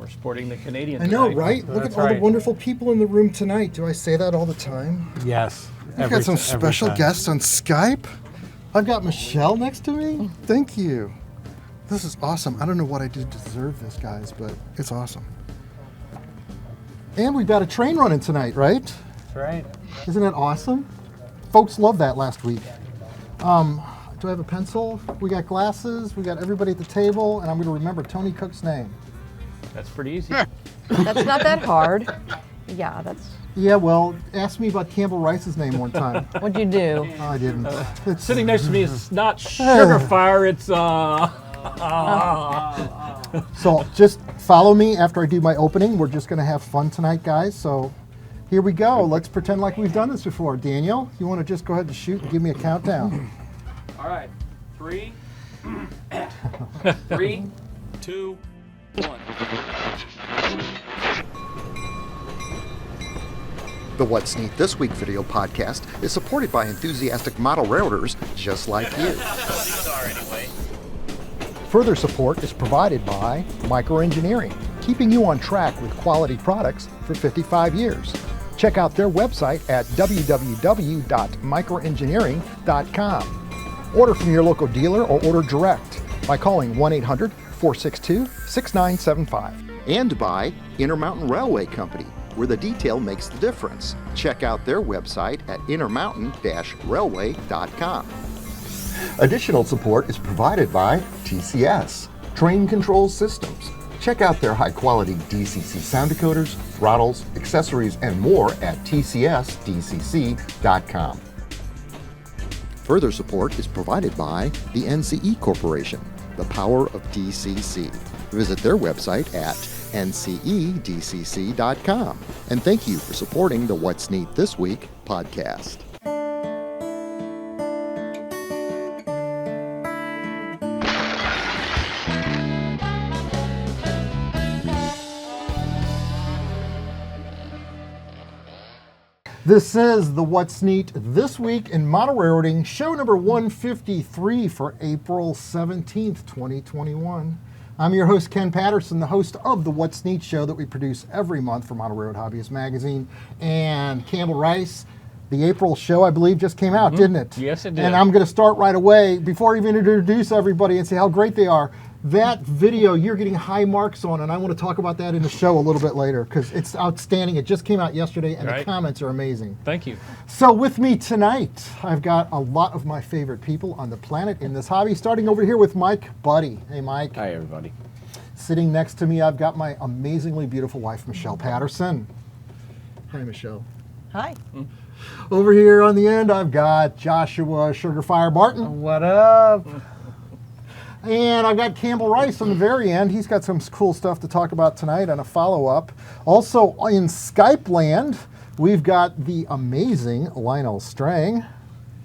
We're supporting the Canadian I know, tonight. right? Look at all the wonderful people in the room tonight. Do I say that all the time? Yes. I've got some special guests on Skype. I've got Michele next to me. Thank you. This is awesome. I don't know what I did to deserve this, guys, but it's awesome. And we've got a train running tonight, right? That's right. Isn't that awesome? Folks loved that last week. Do I have a pencil? We got glasses. We got everybody at the table, and I'm going to remember Tony Cook's name. That's pretty easy. That's not that hard. Yeah, that's... Yeah, well, ask me about Campbell Rice's name one time. What'd you do? Oh, I didn't. Sitting next to me is not Sugar Fire, it's So just follow me after I do my opening. We're just going to have fun tonight, guys. So here we go. Let's pretend like we've done this before. Daniel, you want to just go ahead and shoot and give me a countdown? All right. 3, 2, 1. The What's Neat This Week video podcast is supported by enthusiastic model railroaders just like you. Further support is provided by Microengineering, keeping you on track with quality products for 55 years. Check out their website at www.microengineering.com. Order from your local dealer or order direct by calling 1-800-462-6975. And by InterMountain Railway Company, where the detail makes the difference. Check out their website at intermountain-railway.com. Additional support is provided by TCS, Train Control Systems. Check out their high-quality DCC sound decoders, throttles, accessories, and more at tcsdcc.com. Further support is provided by the NCE Corporation, the power of DCC. Visit their website at NCEDCC.com. And thank you for supporting the What's Neat This Week podcast. This is the What's Neat This Week in Model Railroading, show number 153 for April 17th, 2021. I'm your host, Ken Patterson, the host of the What's Neat show that we produce every month for Model Railroad Hobbyist Magazine. And Campbell Rice, the April show, I believe, just came out, didn't it? Yes, it did. And I'm going to start right away, before I even introduce everybody and say how great they are. That video you're getting high marks on, and I want to talk about that in the show a little bit later because it's outstanding. It just came out yesterday, and the comments are amazing. Thank you. So with me tonight, I've got a lot of my favorite people on the planet in this hobby, starting over here with Mike Budde. Hey, Mike. Hi, everybody. Sitting next to me, I've got my amazingly beautiful wife, Michele Patterson. Hi, Michele. Hi. Over here on the end, I've got Joshua Sugar Fire Barton. What up? And I've got Campbell Rice on the very end. He's got some cool stuff to talk about tonight on a follow-up. Also in Skype land, we've got the amazing Lionel Strang.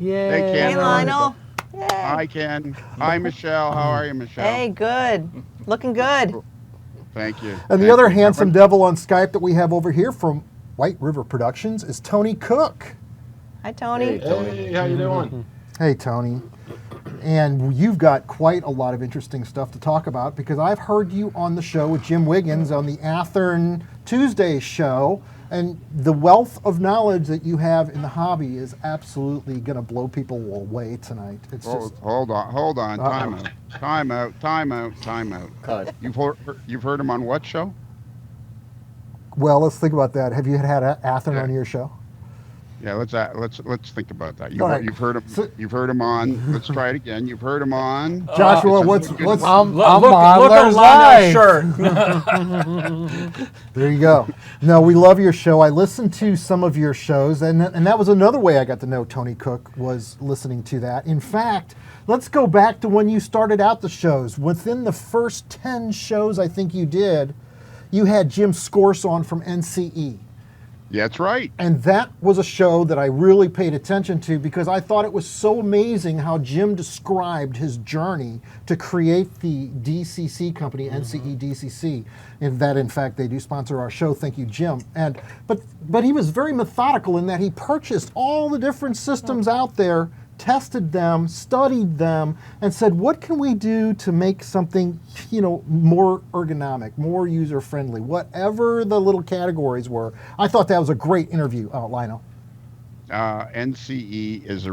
Yay. Hey, Ken. Hey, Lionel. Yay. Hi, Ken. Hi, Michele. How are you, Michele? Hey, good. Looking good. Thank you. And the other handsome devil on Skype that we have over here from White River Productions is Tony Cook. Hi, Tony. Hey, how you doing? Hey, Tony. And you've got quite a lot of interesting stuff to talk about because I've heard you on the show with Jim Wiggins on the Athern Tuesday show, and the wealth of knowledge that you have in the hobby is absolutely going to blow people away tonight. It's just... Hold on. Time out. Cut. You've heard him on what show? Well, let's think about that. Have you had Athern on your show? Yeah, let's think about that. All right. You've heard him. You've heard him on. Let's try it again. You've heard him on. Joshua, what's Look on Lionel's shirt. There you go. No, we love your show. I listened to some of your shows, and that was another way I got to know Tony Cook, was listening to that. In fact, let's go back to when you started out the shows. Within the first 10 shows I think you did, you had Jim Scorse on from NCE. Yeah, that's right. And that was a show that I really paid attention to because I thought it was so amazing how Jim described his journey to create the DCC company, NCE DCC, and that in fact they do sponsor our show. Thank you, Jim. But he was very methodical in that he purchased all the different systems out there tested them, studied them, and said, what can we do to make something, more ergonomic, more user-friendly, whatever the little categories were. I thought that was a great interview, Lionel. NCE is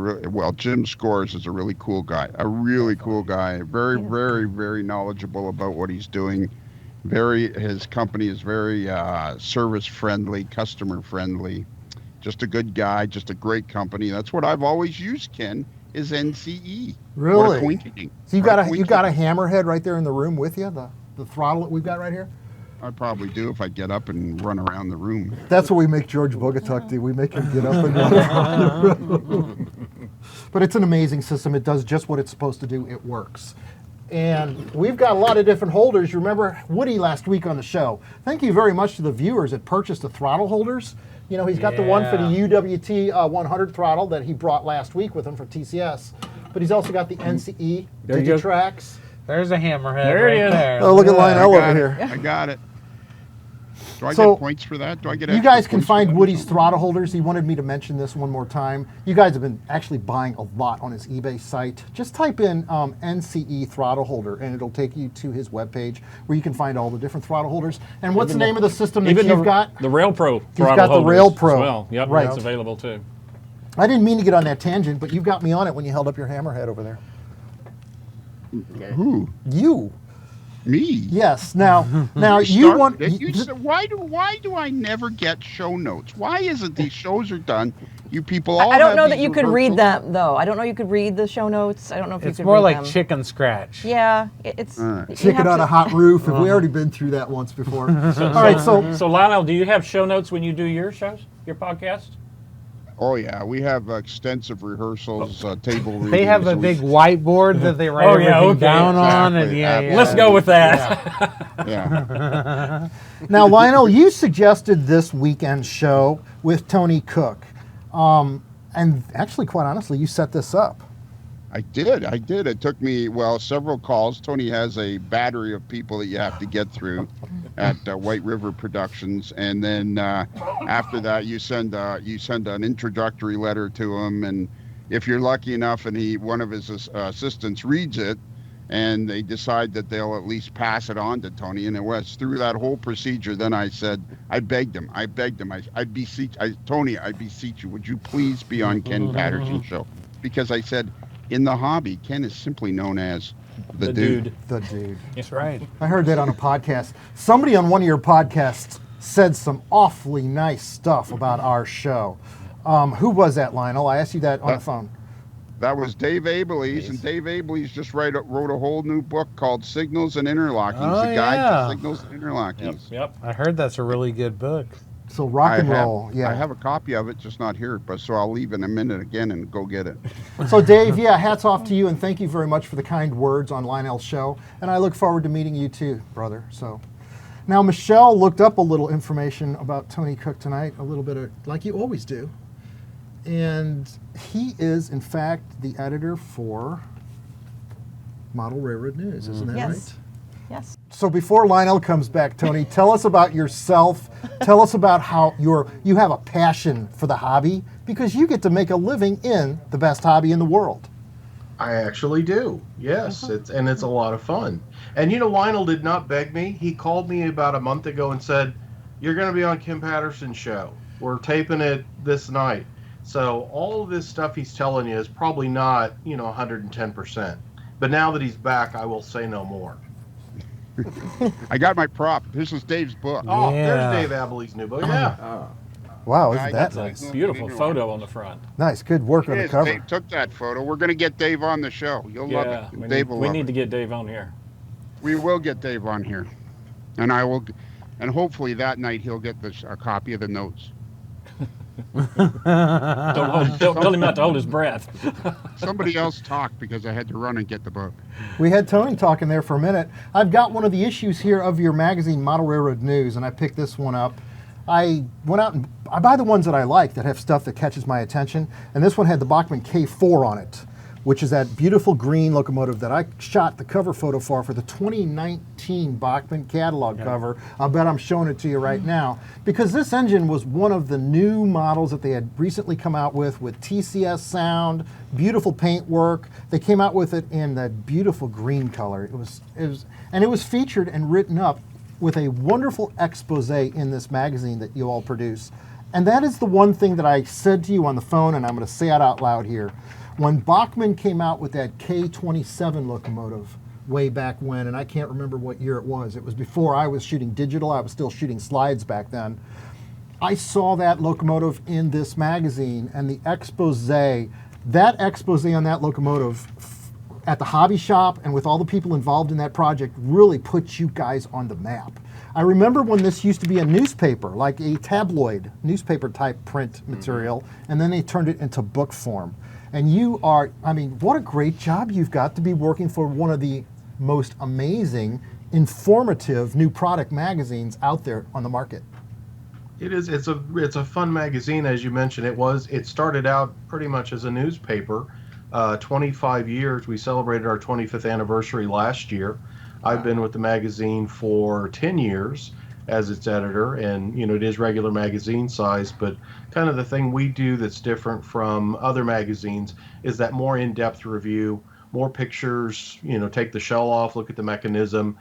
Jim Scores is a really cool guy. A really cool guy. Very, very, very knowledgeable about what he's doing. His company is very service friendly, customer friendly. Just a good guy, just a great company. That's what I've always used, Ken, is NCE. Really? What a coincidence. So you got a hammerhead right there in the room with you, the throttle that we've got right here? I probably do if I get up and run around the room. That's what we make George Bogatuk do. We make him get up and run around the room. But it's an amazing system. It does just what it's supposed to do. It works. And we've got a lot of different holders. You remember Woody last week on the show. Thank you very much to the viewers that purchased the throttle holders. He's got the one for the UWT 100 throttle that he brought last week with him for TCS. But he's also got the NCE Digitrax. There's a hammerhead There it right is. there. Oh, look at Lionel over here. I got it. Do I So, get points for that? Do I get You extra guys can points for find that? Woody's throttle holders. He wanted me to mention this one more time. You guys have been actually buying a lot on his eBay site. Just type in NCE throttle holder, and it'll take you to his webpage where you can find all the different throttle holders. And what's the name of the system that you've got? The Rail Pro He's throttle got the holders Rail Pro. as well. Yep, Right. that's available too. I didn't mean to get on that tangent, but you got me on it when you held up your hammerhead over there. Who? You. Me? Yes. Now you want. Why do I never get show notes? Why isn't these shows are done? You people all I don't have know that these you could read rehearsals. them, though. I don't know you could read the show notes. I don't know if It's you could more read like them. chicken scratch. Yeah, it's... right. you Chicken have on to- a hot roof, and we already been through that once before. All right, So Lionel, do you have show notes when you do your shows, your podcast? Oh yeah, we have extensive rehearsals, table readings. They have a big whiteboard that they write Oh, yeah, everything okay. down on. And Exactly. yeah, yeah. Let's go with that. Yeah. Now, Lionel, you suggested this weekend show with Tony Cook. And actually, quite honestly, you set this up. I did. It took me, several calls. Tony has a battery of people that you have to get through at White River Productions, and then after that, you send an introductory letter to him, and if you're lucky enough, and one of his assistants reads it, and they decide that they'll at least pass it on to Tony, and it was through that whole procedure. Then I said, I begged him, I beseech, Tony, I beseech you, would you please be on Ken Patterson show? Because I said, in the hobby, Ken is simply known as the dude. The dude. That's right. I heard that on a podcast. Somebody on one of your podcasts said some awfully nice stuff about our show. Who was that, Lionel? I asked you that on the phone. That was Dave Abeleys, and Dave Abeleys just wrote a whole new book called Signals and Interlockings, Oh, the guide yeah. to signals and interlockings. Yep. I heard that's a really good book. So rock and roll, yeah. I have a copy of it, just not here, but so I'll leave in a minute again and go get it. So Dave, hats off to you, and thank you very much for the kind words on Lionel's show. And I look forward to meeting you too, brother. So now Michele looked up a little information about Tony Cook tonight, a little bit of, like you always do. And he is, in fact, the editor for Model Railroad News, isn't that Yes. right? Yes. So before Lionel comes back, Tony, tell us about yourself. Tell us about how you have a passion for the hobby, because you get to make a living in the best hobby in the world. I actually do. Yes, it's a lot of fun. And Lionel did not beg me. He called me about a month ago and said, "You're going to be on Ken Patterson's show. We're taping it this night." So all of this stuff he's telling you is probably not, 110%. But now that he's back, I will say no more. I got my prop. This is Dave's book. Oh, Yeah. there's Dave Abeley's new book. Yeah. Wow, I isn't got that That's nice? a beautiful photo on the front. Nice, good work on the Yes, cover. Dave took that photo. We're going to get Dave on the show. You'll love Yeah, it. we Dave need, will we love need it. to get Dave on here. We will get Dave on here, and hopefully that night he'll get a copy of the notes. Don't tell him not to hold his breath. Somebody else talked because I had to run and get the book. We had Tony talking there for a minute. I've got one of the issues here of your magazine, Model Railroad News, and I picked this one up. I went out and I buy the ones that I like that have stuff that catches my attention, and this one had the Bachmann K4 on it. which is that beautiful green locomotive that I shot the cover photo for the 2019 Bachmann catalog cover. I'll bet I'm showing it to you right now, because this engine was one of the new models that they had recently come out with TCS sound, beautiful paint work. They came out with it in that beautiful green color. It was featured and written up with a wonderful expose in this magazine that you all produce. And that is the one thing that I said to you on the phone, and I'm going to say it out loud here. When Bachmann came out with that K27 locomotive way back when, and I can't remember what year it was before I was shooting digital, I was still shooting slides back then. I saw that locomotive in this magazine, and the expose, that expose on that locomotive at the hobby shop and with all the people involved in that project really put you guys on the map. I remember when this used to be a newspaper, like a tabloid newspaper type print material, and then they turned it into book form. And you are, I mean, what a great job you've got to be working for one of the most amazing, informative new product magazines out there on the market. It is. It's a fun magazine, as you mentioned. It started out pretty much as a newspaper. 25 years. We celebrated our 25th anniversary last year. I've been with the magazine for 10 years as its editor, and it is regular magazine size, but kind of the thing we do that's different from other magazines is that more in-depth review, more pictures, take the shell off, look at the mechanism,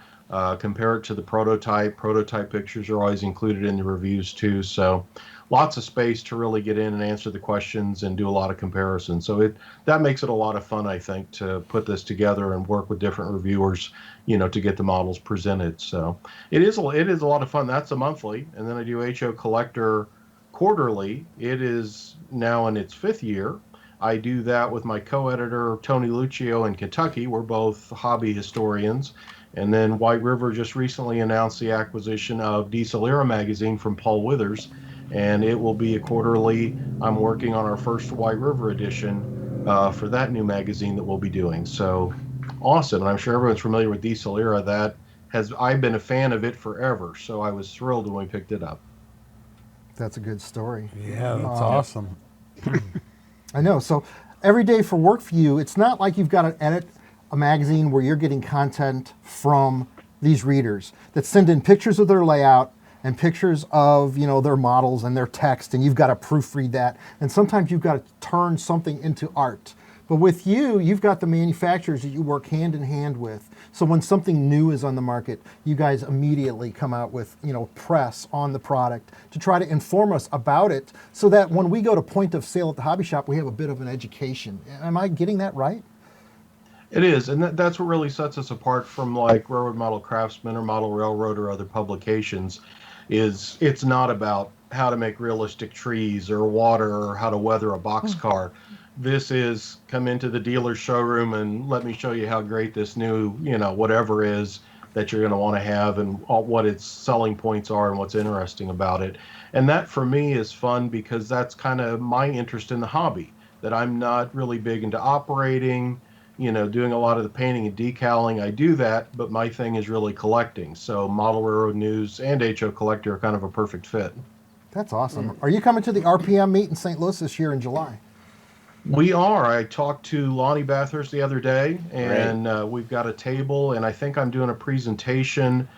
compare it to the prototype. Prototype pictures are always included in the reviews too, so lots of space to really get in and answer the questions and do a lot of comparisons. So that makes it a lot of fun, I think, to put this together and work with different reviewers, to get the models presented. So it is a lot of fun. That's a monthly, and then I do HO Collector quarterly. It is now in its 5th year. I do that with my co-editor Tony Lucio in Kentucky. We're both hobby historians. And then White River just recently announced the acquisition of Diesel Era magazine from Paul Withers, and it will be a quarterly. I'm working on our first White River edition for that new magazine that we'll be doing. So awesome. And I'm sure everyone's familiar with Diesel Era. I've been a fan of it forever, so I was thrilled when we picked it up. That's a good story. Yeah, that's awesome. I know. So every day for work for you, it's not like you've got to edit a magazine where you're getting content from these readers that send in pictures of their layout and pictures of their models and their text, and you've got to proofread that, and sometimes you've got to turn something into art. But with you've got the manufacturers that you work hand in hand with. So when something new is on the market, you guys immediately come out with press on the product to try to inform us about it, so that when we go to point of sale at the hobby shop, we have a bit of an education. Am I getting that right? It is, and that's what really sets us apart from like Railroad Model Craftsman or Model Railroad or other publications. Is it's not about how to make realistic trees or water or how to weather a boxcar. This is come into the dealer's showroom and let me show you how great this new, whatever is that you're going to want to have, and what its selling points are and what's interesting about it. And that for me is fun, because that's kind of my interest in the hobby, that I'm not really big into operating, doing a lot of the painting and decaling. I do that, but my thing is really collecting. So Model Railroad News and HO Collector are kind of a perfect fit. That's awesome. Are you coming to the RPM meet in St. Louis this year in July? We are. I talked to Lonnie Bathurst the other day, and we've got a table, and I think I'm doing a presentation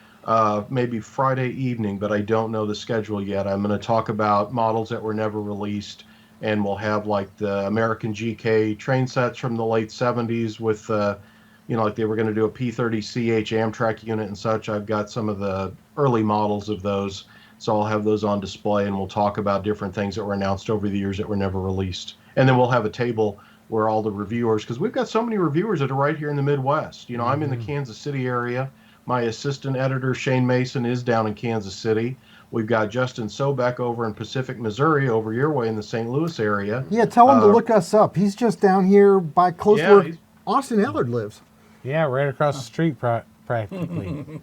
maybe Friday evening, but I don't know the schedule yet. I'm going to talk about models that were never released, and we'll have like the American GK train sets from the late 70s with, like they were going to do a P30CH Amtrak unit and such. I've got some of the early models of those, so I'll have those on display, and we'll talk about different things that were announced over the years that were never released. And then we'll have a table where all the reviewers, because we've got so many reviewers that are right here in the Midwest. I'm in the Kansas City area. My assistant editor, Shane Mason, is down in Kansas City. We've got Justin Sobeck over in Pacific, Missouri, over your way in the St. Louis area. Yeah, tell him to look us up. He's just down here by close to where Austin Ellard lives. Yeah, right across the street practically.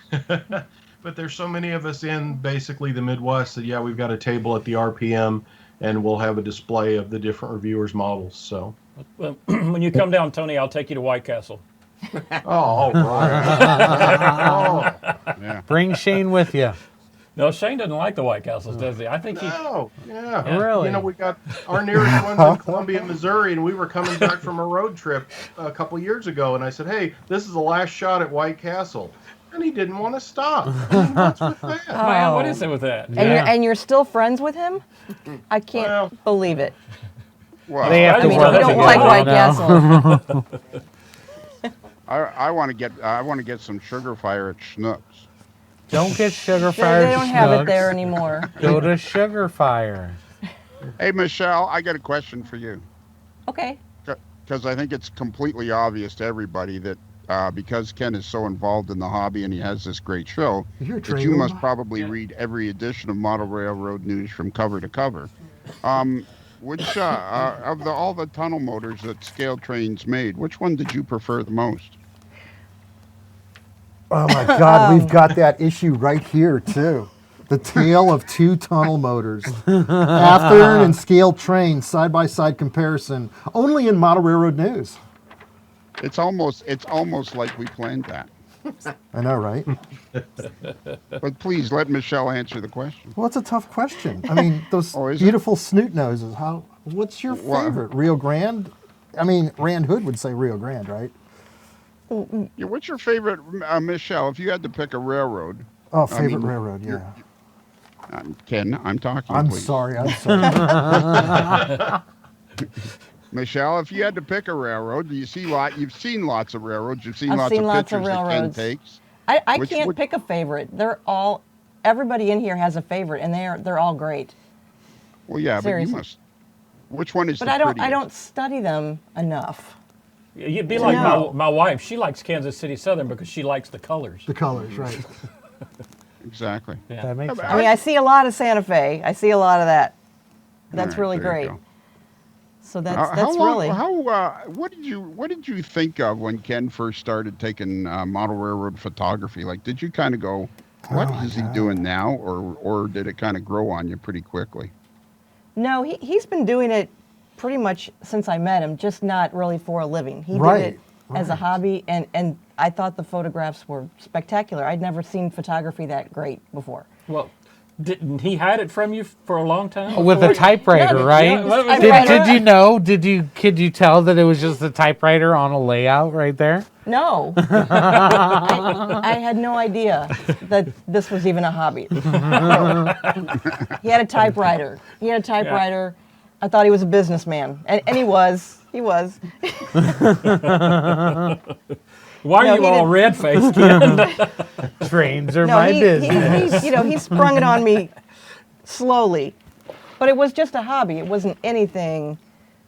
But there's so many of us in basically the Midwest that, we've got a table at the RPM, and we'll have a display of the different reviewers' models. So, Well, when you come down, Tony, I'll take you to White Castle. all right. Yeah. Bring Shane with you. No, Shane doesn't like the White Castles, does he? I think he. Oh, yeah. Really? You know, we got our nearest one's in Columbia, Missouri, and we were coming back from a road trip a couple years ago, and I said, hey, this is the last shot at White Castle. And he didn't want to stop. I mean, what's with that? Man, what is it with that? And you're still friends with him? I can't Well, believe it. Well, They have I to mean, work if you don't together. like White Castle. I want to get some sugar fire at Schnucks. Don't get Sugar They Fire. don't have it Schnucks. there anymore. Go to Sugar Fire. Hey, Michelle, I got a question for you. Okay. Because I think it's completely obvious to everybody that because Ken is so involved in the hobby and he has this great show, You're a that train you must robot. probably read every edition of Model Railroad News from cover to cover. Which of all the tunnel motors that Scale Trains made, which one did you prefer the most? Oh my God, we've got that issue right here too. The tale of two tunnel motors. After and scale trains, side-by-side comparison, only in Model Railroad News. It's almost like we planned that. I know, right? But please let Michelle answer the question. Well, it's a tough question. I mean, those Oh, is it? beautiful snoot noses. What's your Well, favorite? Rio Grande? I mean, Rand Hood would say Rio Grande, right? Yeah, what's your favorite, Michelle? If you had to pick a railroad, Oh, favorite mean, railroad, yeah. Ken, I'm talking. I'm please. sorry, I'm sorry. Michelle, if you had to pick a railroad, you've seen lots of railroads. You've seen I've lots seen of lots of pictures that Ken railroads. takes. I Which can't would- pick a favorite. Everybody in here has a favorite, and they're all great. Well, yeah, Seriously. but you must. Which one is But the I don't prettiest? study them enough. You'd be like No. my wife. She likes Kansas City Southern because she likes the colors. The colors, right. Exactly. Yeah. That makes Yeah, sense. I mean, I see a lot of Santa Fe. I see a lot of that. That's All right, really there you great. go. So that's How long- really. what did you think of when Ken first started taking model railroad photography? Like, did you kind of go, what is he doing now, or did it kind of grow on you pretty quickly? No, he's been doing it pretty much since I met him, just not really for a living. He Right, did it as a right. hobby, and I thought the photographs were spectacular. I'd never seen photography that great before. Well, didn't he hide it from you for a long time? With a typewriter, Yeah, right? well, I mean, Did you know? Could you tell that it was just a typewriter on a layout right there? No, I had no idea that this was even a hobby. He had a typewriter. I thought he was a businessman, and he was. He was. Why No, are you he all didn't- red-faced, Ken? Trains are No, my he, business. he sprung it on me slowly, but it was just a hobby. It wasn't anything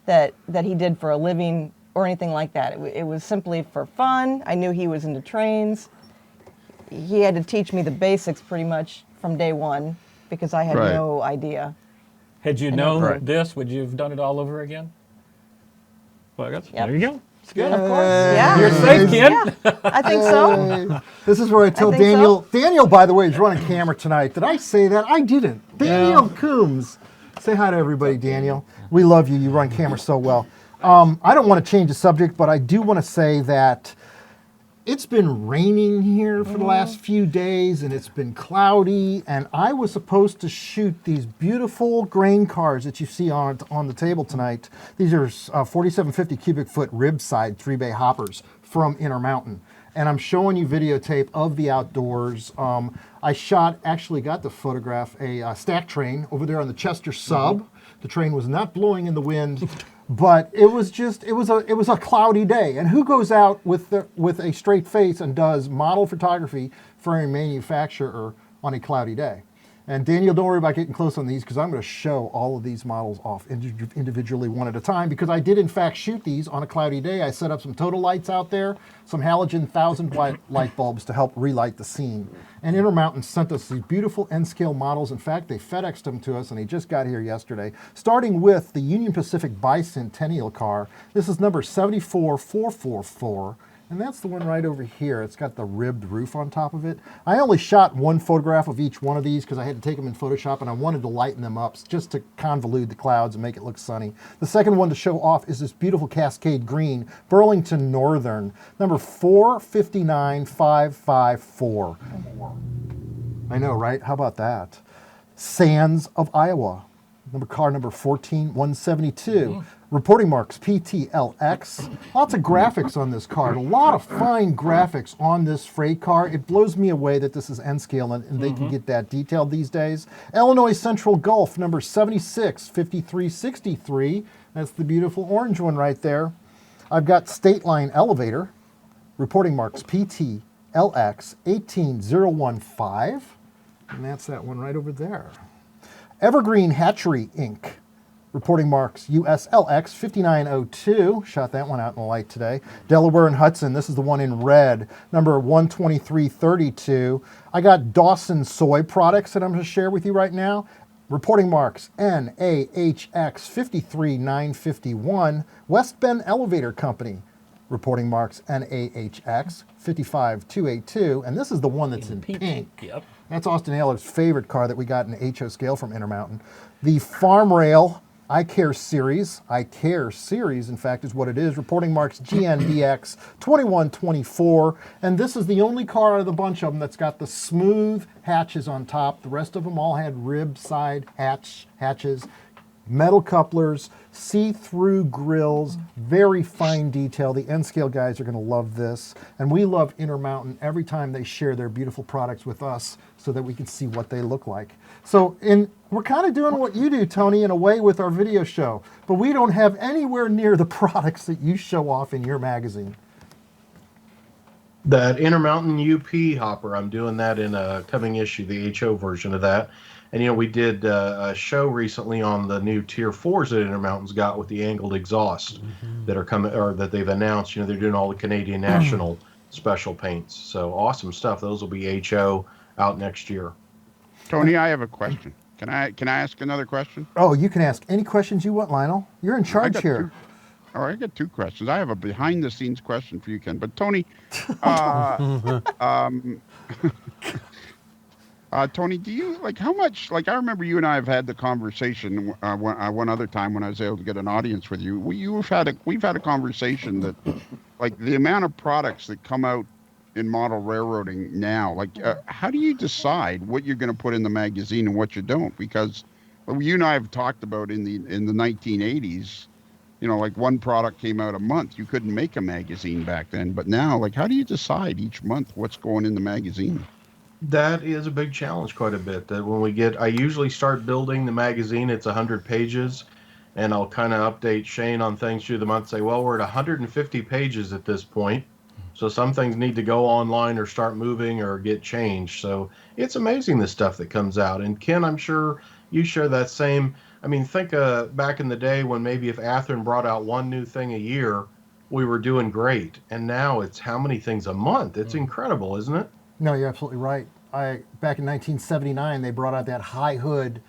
that he did for a living or anything like that. It was simply for fun. I knew he was into trains. He had to teach me the basics pretty much from day one because I had Right. no idea. Had you known Right. this, would you have done it all over again? Well, Yep. there you go. It's good. Of course, yeah. You're safe, Ken. Yeah, I think so. Yay. This is where I tell think so. Daniel. Daniel, by the way, is running camera tonight. Did I say that? I didn't. Daniel Coombs. Say hi to everybody, Daniel. We love you. You run camera so well. I don't want to change the subject, but I do want to say that it's been raining here for the last few days, and it's been cloudy, and I was supposed to shoot these beautiful grain cars that you see on the table tonight. These are 4750 cubic foot rib side 3-bay hoppers from InterMountain. And I'm showing you videotape of the outdoors. I actually got to photograph a stack train over there on the Chester sub. The train was not blowing in the wind. But it was a cloudy day, and who goes out with a straight face and does model photography for a manufacturer on a cloudy day? And Daniel, don't worry about getting close on these because I'm going to show all of these models off individually one at a time because I did in fact shoot these on a cloudy day. I set up some total lights out there, some halogen 1000-watt light bulbs to help relight the scene. And InterMountain sent us these beautiful N-scale models. In fact, they FedExed them to us and they just got here yesterday. Starting with the Union Pacific Bicentennial car. This is number 74444. And that's the one right over here. It's got the ribbed roof on top of it. I only shot one photograph of each one of these because I had to take them in Photoshop and I wanted to lighten them up just to convolute the clouds and make it look sunny. The second one to show off is this beautiful Cascade Green, Burlington Northern, number 459554. I know, right? How about that? Sands of Iowa, car number 14172. Reporting marks PTLX. Lots of graphics on this card. A lot of fine graphics on this freight car. It blows me away that this is N scale and they can get that detailed these days. Illinois Central Gulf number 765363. That's the beautiful orange one right there. I've got State Line Elevator. Reporting marks PTLX 18015. And that's that one right over there. Evergreen Hatchery Inc. Reporting marks USLX 5902. Shot that one out in the light today. Delaware and Hudson. This is the one in red. Number 12332. I got Dawson Soy products that I'm going to share with you right now. Reporting marks NAHX 53951. West Bend Elevator Company. Reporting marks NAHX 55282. And this is the one that's in pink. Yep. That's Austin Ayler's favorite car that we got in HO scale from InterMountain. The Farm Rail I Care Series, in fact, is what it is. Reporting marks GNBX 2124. And this is the only car out of the bunch of them that's got the smooth hatches on top. The rest of them all had rib side hatches, metal couplers, see-through grills, very fine detail. The N-Scale guys are going to love this. And we love InterMountain every time they share their beautiful products with us so that we can see what they look like. So we're kind of doing what you do, Tony, in a way with our video show, but we don't have anywhere near the products that you show off in your magazine. That InterMountain UP hopper, I'm doing that in a coming issue, the HO version of that. And, we did a show recently on the new Tier 4s that InterMountain's got with the angled exhaust that are coming, or that they've announced. They're doing all the Canadian National special paints. So awesome stuff. Those will be HO out next year. Tony, I have a question. Can I ask another question? Oh, you can ask any questions you want, Lionel. You're in charge here. I got two questions. I have a behind-the-scenes question for you, Ken. But Tony, Tony, do you how much? I remember you and I have had the conversation one other time when I was able to get an audience with you. We've had a conversation that, the amount of products that come out in model railroading now, how do you decide what you're going to put in the magazine and what you don't? Because you and I have talked about in the 1980s, one product came out a month. You couldn't make a magazine back then, but now, how do you decide each month what's going in the magazine? That is a big challenge quite a bit. That I usually start building the magazine, it's 100 pages, and I'll kind of update Shane on things through the month, say, well, we're at 150 pages at this point. So some things need to go online or start moving or get changed. So it's amazing the stuff that comes out. And Ken, I'm sure you share that same. Think back in the day when maybe if Athearn brought out one new thing a year, we were doing great. And now it's how many things a month? It's incredible, isn't it? No, you're absolutely right. Back in 1979, they brought out that high hood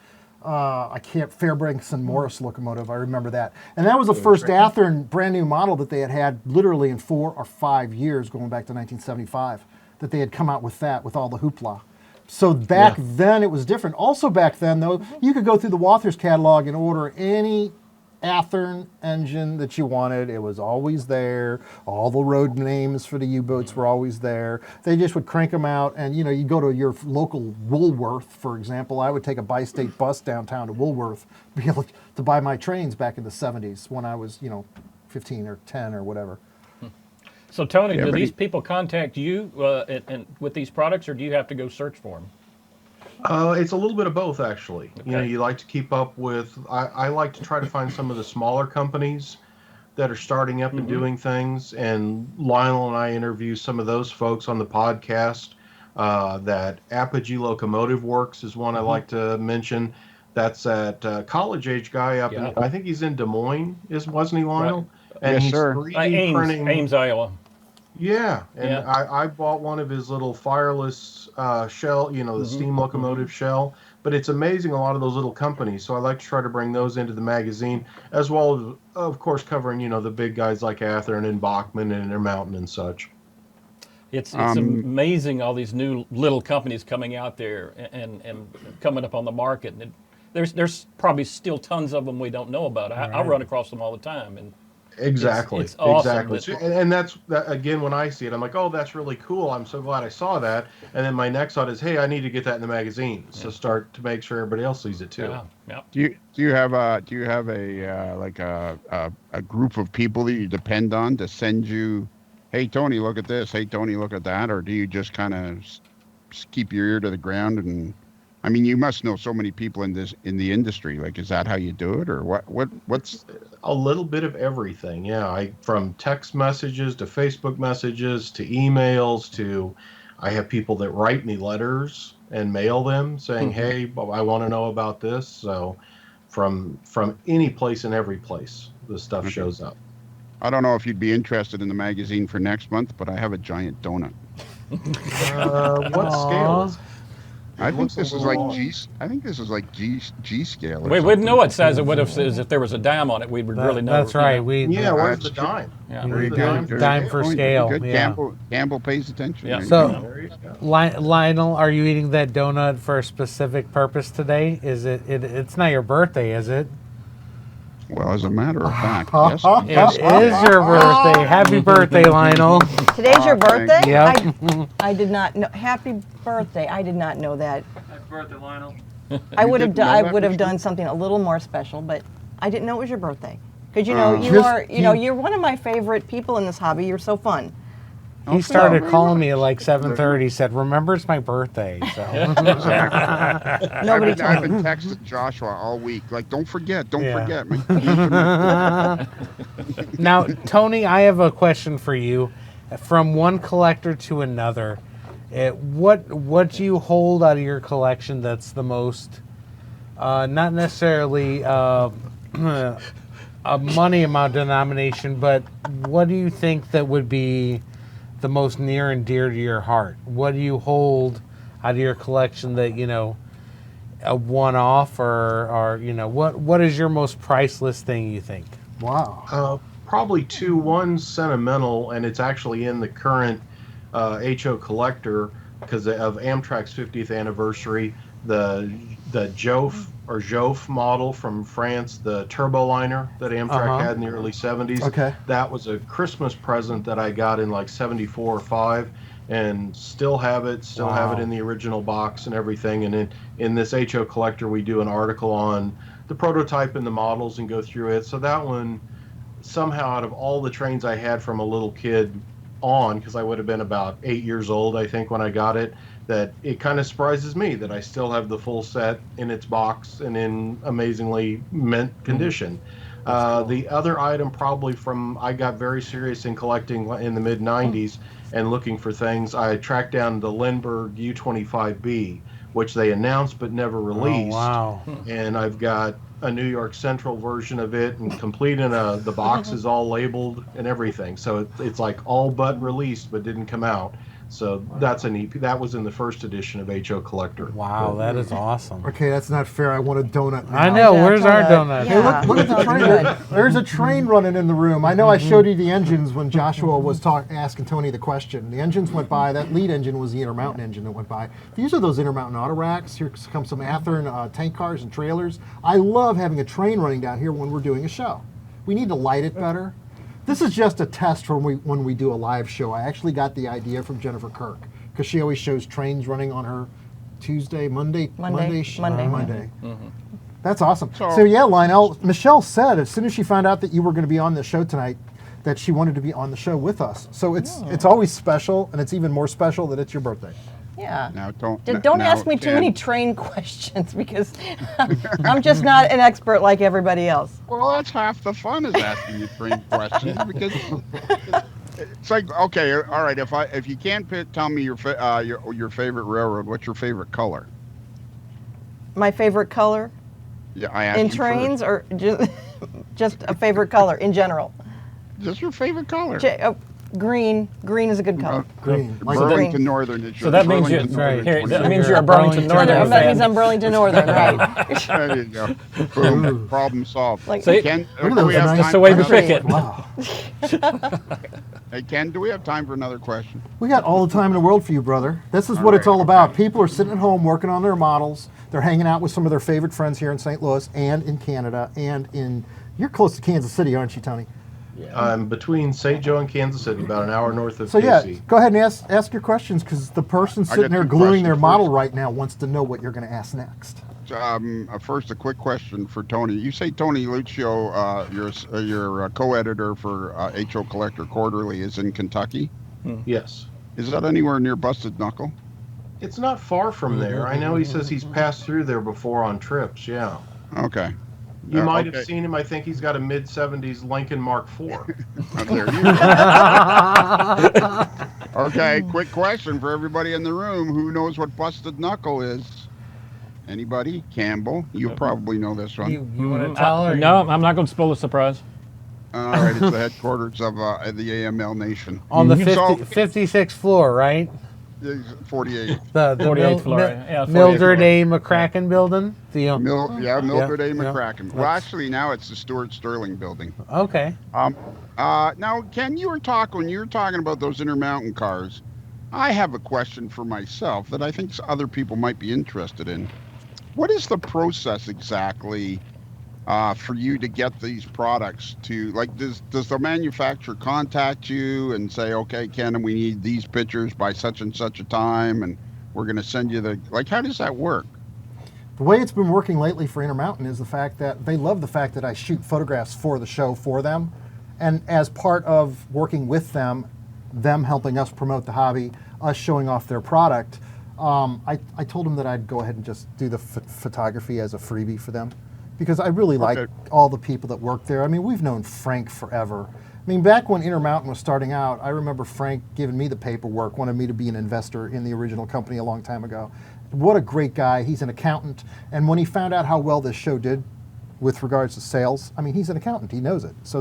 Fairbanks and Morris locomotive. I remember that. And that was the first Athearn brand new model that they had literally in 4 or 5 years, going back to 1975, that they had come out with that, with all the hoopla. So back then it was different. Also back then, though, you could go through the Walthers catalog and order any Athearn engine that you wanted. It was always there. All the road names for the U-boats were always there. They just would crank them out, and you go to your local Woolworth, for example. I would take a bi-state bus downtown to Woolworth to be able to buy my trains back in the 70s when I was 15 or 10 or whatever. So Tony, do these people contact you and with these products, or do you have to go search for them? It's a little bit of both, actually. Okay. You like to keep up with. I like to try to find some of the smaller companies that are starting up and doing things. And Lionel and I interview some of those folks on the podcast. That Apogee Locomotive Works is one I like to mention. That's that college-age guy up in. I think he's in Des Moines, wasn't he, Lionel? Right. And Yes, he's sir. 3D printing. Ames, Iowa. Yeah, and I bought one of his little fireless shell, the steam locomotive shell. But it's amazing, a lot of those little companies. So I like to try to bring those into the magazine, as well as, of course, covering, the big guys like Athearn and Bachman and InterMountain and such. It's amazing, all these new little companies coming out there and coming up on the market. And there's probably still tons of them we don't know about. I run across them all the time. And Exactly. It's awesome. Exactly. So, and that's that, again, when I see it, I'm like, oh, that's really cool. I'm so glad I saw that. And then my next thought is, hey, I need to get that in the magazine. So start to make sure everybody else sees it too. Yeah. Do you have a like a group of people that you depend on to send you, hey Tony, look at this, hey Tony, look at that, or do you just kind of keep your ear to the ground? And I mean, you must know so many people in the industry. Like, is that how you do it, or what's A little bit of everything. Yeah. From text messages to Facebook messages to emails to, I have people that write me letters and mail them saying, hey, I want to know about this. So from any place and every place, the stuff shows up. I don't know if you'd be interested in the magazine for next month, but I have a giant donut. What scale is it? I think this is like G. I think this is like G scale. We wouldn't know what size it would have said if there was a dime on it. We would really know. That's right. Yeah, where's the dime? Yeah. Where's the dime? Dime for scale. Good. Yeah. Campbell pays attention. Yeah. So, There you go. Lionel, are you eating that donut for a specific purpose today? Is it's not your birthday, is it? Well, as a matter of fact, yes. It is your birthday. Happy birthday, Lionel. Today's your birthday? Yep. I did not know. Happy birthday. I did not know that. Happy birthday, Lionel. I would have didn't know done. I that, would have Michele? done something a little more special, but I didn't know it was your birthday. Because you're one of my favorite people in this hobby. You're so fun. He started calling me at like 7:30. Said, "Remember, it's my birthday." So Nobody I've told me. been texting Joshua all week. Like, don't forget. Yeah. Man. now, Tony, I have a question for you. From one collector to another, what do you hold out of your collection that's the most, not necessarily a money amount denomination, but what do you think that would be the most near and dear to your heart? What do you hold out of your collection that, a one-off or what is your most priceless thing, you think? Wow. Probably two. One's sentimental, and it's actually in the current HO collector because of Amtrak's 50th anniversary. The Joff model from France, the turboliner that Amtrak had in the early 70s. Okay. That was a Christmas present that I got in like 74 or 5, and still have it. Still have it in the original box and everything. And in this HO collector, we do an article on the prototype and the models and go through it. So that one, somehow, out of all the trains I had from a little kid on, because I would have been about 8 years old, I think, when I got it, that it kind of surprises me that I still have the full set in its box and in amazingly mint condition. The other item probably I got very serious in collecting in the mid-90s and looking for things. I tracked down the Lindbergh U-25B, which they announced but never released. Oh, wow. And I've got a New York Central version of it, and complete in the box is all labeled and everything. So it's like all but released but didn't come out. So that's a neat. That was in the first edition of HO Collector. Wow, that is awesome. Okay, that's not fair. I want a donut now. I know. Yeah, Where's our donut. donut? Hey, look at the Sounds train. good. There's a train running in the room. I know I showed you the engines when Joshua was asking Tony the question. The engines went by. That lead engine was the InterMountain engine that went by. These are those InterMountain auto racks. Here comes some Athearn tank cars and trailers. I love having a train running down here when we're doing a show. We need to light it better. This is just a test for when we do a live show. I actually got the idea from Jennifer Kirk, because she always shows trains running on her Monday. That's awesome. So yeah, Lionel, Michele said as soon as she found out that you were going to be on the show tonight, that she wanted to be on the show with us. So it's always special, and it's even more special that it's your birthday. Yeah. Now Don't ask me too many train questions because I'm just not an expert like everybody else. Well, that's half the fun is asking you train questions because it's like, okay, all right. If you can't tell me your favorite railroad, what's your favorite color? My favorite color Yeah, I asked in you trains, first. or just a favorite color in general. Just your favorite color. Green. Green is a good color. Green. Like Burlington green. Northern is So your that means Burlington Northern. that means you're a Burlington Northern That means fan. I'm Burlington Northern, right? There you go. Boom. Problem solved. Like, So Ken, Look at do those we have nice- time That's the way for we another- pick it. Wow. Hey, Ken, do we have time for another question? We got all the time in the world for you, brother. This is what it's all about. People are sitting at home working on their models. They're hanging out with some of their favorite friends here in St. Louis and in Canada and you're close to Kansas City, aren't you, Tony? Between St. Joe and Kansas City, about an hour north of So yeah, KC. go ahead and ask your questions, because the person I sitting got there two gluing their questions model first. right now wants to know what you're going to ask next. First, a quick question for Tony. You say Tony Lucio, your co-editor for HO Collector Quarterly, is in Kentucky. Yes. Is that anywhere near Busted Knuckle? It's not far from there. I know he says he's passed through there before on trips, yeah. Okay. You might okay. have seen him. I think he's got a mid-'70s Lincoln Mark IV. There you go. Okay, quick question for everybody in the room. Who knows what Busted Knuckle is? Anybody? Campbell? You probably know this one. You want to tell her? No, I'm not going to spoil the surprise. All right, it's the headquarters of the AML Nation. On the So- 56th floor, right? 48. The 48th floor. Yeah, 48th Mildred floor. A. McCracken building. The Mildred A. yeah. McCracken. Well, actually, now it's the Stuart Sterling building. Okay. Now, Ken, when you were talking about those Intermountain cars, I have a question for myself that I think other people might be interested in. What is the process exactly for you to get these products to, like, does the manufacturer contact you and say, okay, Ken, we need these pictures by such and such a time, and we're going to send you how does that work? The way it's been working lately for Intermountain is the fact that they love the fact that I shoot photographs for the show for them. And as part of working with them helping us promote the hobby, us showing off their product, I told them that I'd go ahead and just do the photography as a freebie for them, because I really like all the people that work there. I mean, we've known Frank forever. I mean, back when Intermountain was starting out, I remember Frank giving me the paperwork, wanted me to be an investor in the original company a long time ago. What a great guy. He's an accountant. And when he found out how well this show did with regards to sales, I mean, he's an accountant. He knows it. So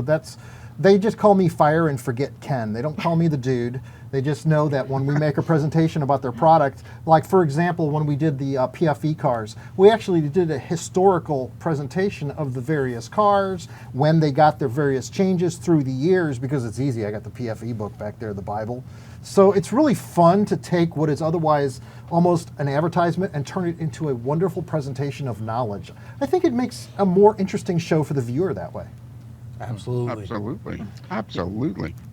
they just call me Fire and Forget Ken. They don't call me the dude. They just know that when we make a presentation about their product, like for example, when we did the PFE cars, we actually did a historical presentation of the various cars, when they got their various changes through the years, because it's easy. I got the PFE book back there, the Bible. So it's really fun to take what is otherwise almost an advertisement and turn it into a wonderful presentation of knowledge. I think it makes a more interesting show for the viewer that way. Absolutely.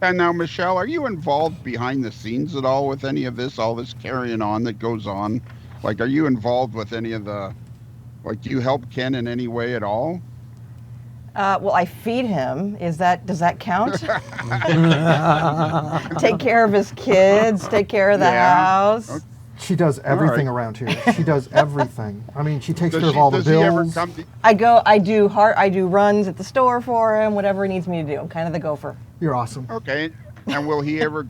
And now, Michele, are you involved behind the scenes at all with any of this, all this carrying on that goes on? Like, are you involved with any of do you help Ken in any way at all? Well, I feed him. Does that count? Take care of his kids, take care of the house. Okay. She does everything around here. She does everything. I mean, she takes care of all the Does he ever bills. come to, I do runs at the store for him, whatever he needs me to do. I'm kind of the gopher. You're awesome. okay. And will he ever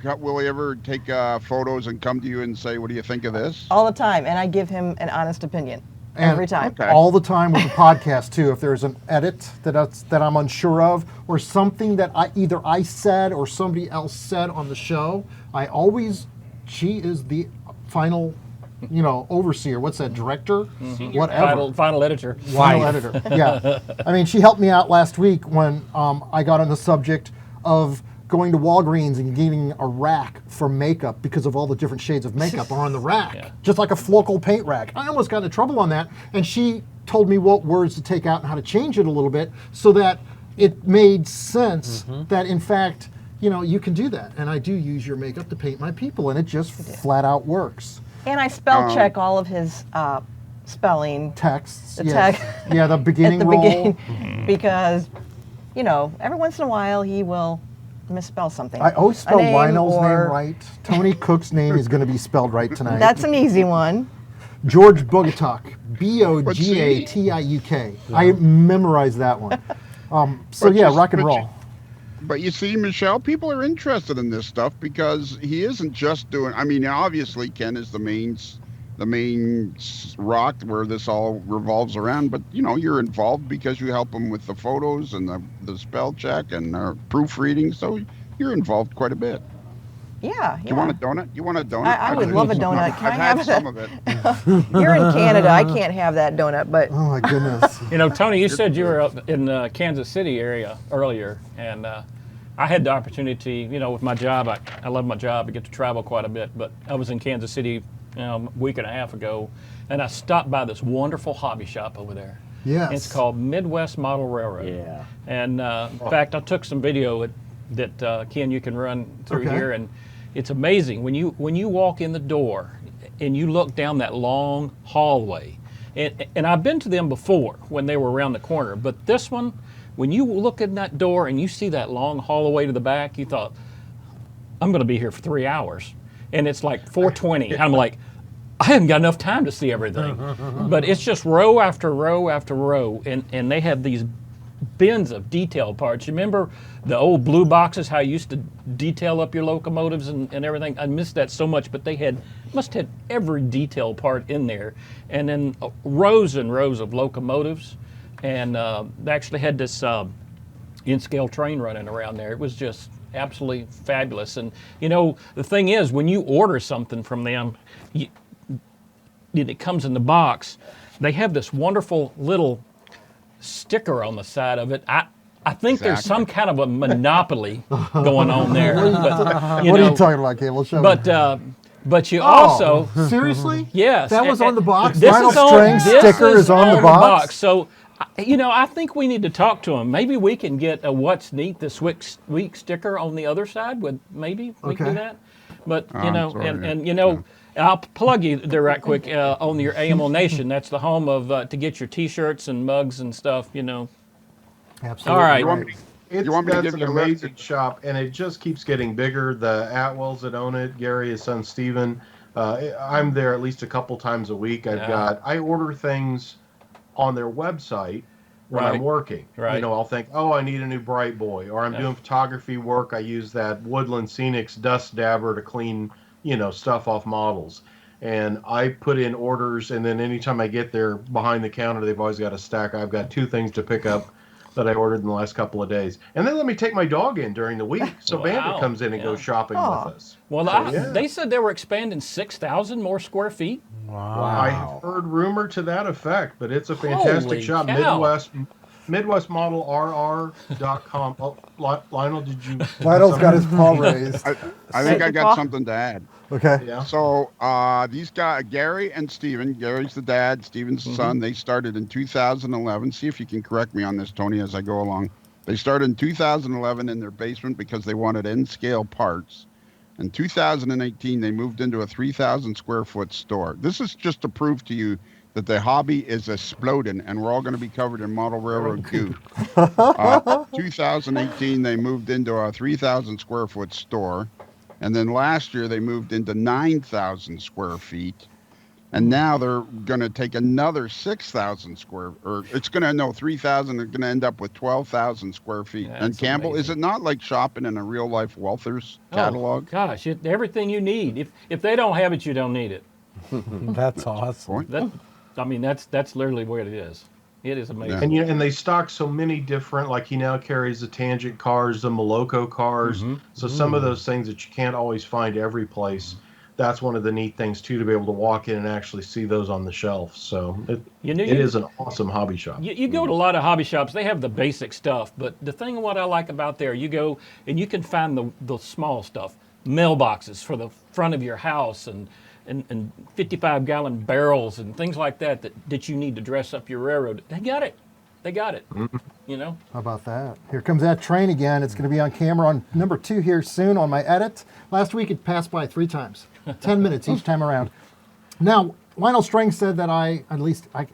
take photos and come to you and say, what do you think of this? All the time, and I give him an honest opinion every time. Okay. All the time with the podcast too. If there's an edit that I'm unsure of, or something that either I said or somebody else said on the show, she is the final, overseer. What's that? Director? Whatever. Final editor. Final editor. Yeah. I mean, she helped me out last week when I got on the subject of going to Walgreens and getting a rack for makeup because of all the different shades of makeup are on the rack, just like a local paint rack. I almost got into trouble on that, and she told me what words to take out and how to change it a little bit so that it made sense that, in fact, you can do that. And I do use your makeup to paint my people, and it just flat out works. And I spell check all of his spelling. Texts. The yes. text. Yeah, the beginning At the roll. beginning, because, every once in a while he will misspell something. I always spell A name Lionel's name or- right. Tony Cook's name is going to be spelled right tonight. That's an easy one. George Bogatuk, Bogatiuk. I memorized that one. Rock and roll. But you see, Michele, people are interested in this stuff because he isn't just doing. I mean, obviously, Ken is the main rock where this all revolves around. But you're involved because you help him with the photos and the spell check and proofreading. So you're involved quite a bit. Yeah. Do you want a donut? You want a donut? I would love a donut. Can I've I had have some of it. You're in Canada. I can't have that donut, but Oh my goodness. Tony, you said you were up in the Kansas City area earlier, and I had the opportunity, with my job, I love my job, I get to travel quite a bit, but I was in Kansas City a week and a half ago, and I stopped by this wonderful hobby shop over there. Yes. It's called Midwest Model Railroad. Yeah. And in fact, I took some video. that Ken, you can run through Okay. here, and it's amazing when you walk in the door and you look down that long hallway. And I've been to them before when they were around the corner, but this one, when you look in that door and you see that long hallway to the back, you thought, I'm going to be here for 3 hours, and it's like 4:20. I'm like, I haven't got enough time to see everything. But it's just row after row after row, and they have these bins of detailed parts. You remember the old blue boxes, how you used to detail up your locomotives and everything? I missed that so much, but they must have every detail part in there. And then rows and rows of locomotives, and they actually had this in-scale train running around there. It was just absolutely fabulous. And you know, the thing is, when you order something from them, it comes in the box, they have this wonderful little sticker on the side of it. I think there's some kind of a monopoly going on there. But, What are you talking about, Campbell? Show me. But you also, Seriously? yes, That was on the box? This Lionel is on- Strang's this sticker is on the box? So, you know, I think we need to talk to them. Maybe we can get a "What's Neat This Week" sticker on the other side. Maybe we can do that. But you know, sorry. and you know, I'll plug you there right quick on your AMO Nation. That's the home of to get your T-shirts and mugs and stuff. You know. Absolutely. All right. You want me to That's give an you the rest amazing shop, and it just keeps getting bigger. The Atwells that own it, Gary, his son Steven. I'm there at least a couple times a week. I order things on their website when Right. I'm working. Right. You know, I'll think, oh, I need a new Bright Boy, or I'm doing photography work. I use that Woodland Scenics dust dabber to clean, you know, stuff off models. And I put in orders, and then anytime I get there behind the counter, they've always got a stack. I've got 2 things to pick up that I ordered in the last couple of days. And they let me take my dog in during the week. So Wow. Bandit comes in and goes shopping with us. Well, So, they said they were expanding 6,000 more square feet. I have heard rumor to that effect, but it's a fantastic Holy shop. cow. MidwestModelRR.com. Oh, Lionel, did you? Lionel's got his paw raised. I think I got something to add. Okay. Yeah. So these guys, Gary and Steven, Gary's the dad, Steven's the son, they started in 2011. See if you can correct me on this, Tony, as I go along. They started in 2011 in their basement because they wanted N-scale parts. In 2018, they moved into a 3,000 square foot store. This is just to prove to you that the hobby is exploding, and we're all going to be covered in model railroad goo. 2018, they moved into a 3,000 square foot store. And then last year, they moved into 9,000 square feet. And now they're going to take another 6,000 square, or it's going to, no, 3,000, they're going to end up with 12,000 square feet. Yeah, and that's Campbell, is amazing. it not like shopping in a real life Welthers catalog? Oh, gosh, everything you need. If they don't have it, you don't need it. That's awesome. That's literally what it is. It is amazing. And they stock so many different, like he now carries the Tangent cars, the Moloko cars. So some of those things that you can't always find every place. That's one of the neat things too, to be able to walk in and actually see those on the shelf. So it is an awesome hobby shop. You go to a lot of hobby shops, they have the basic stuff, but the thing what I like about there, you go and you can find the small stuff, mailboxes for the front of your house and 55-gallon barrels and things like that you need to dress up your railroad. They got it. You know? How about that? Here comes that train again. It's going to be on camera on number 2 here soon on my edit. Last week it passed by 3 times, 10 minutes each time around. Now, Lionel Strang said that I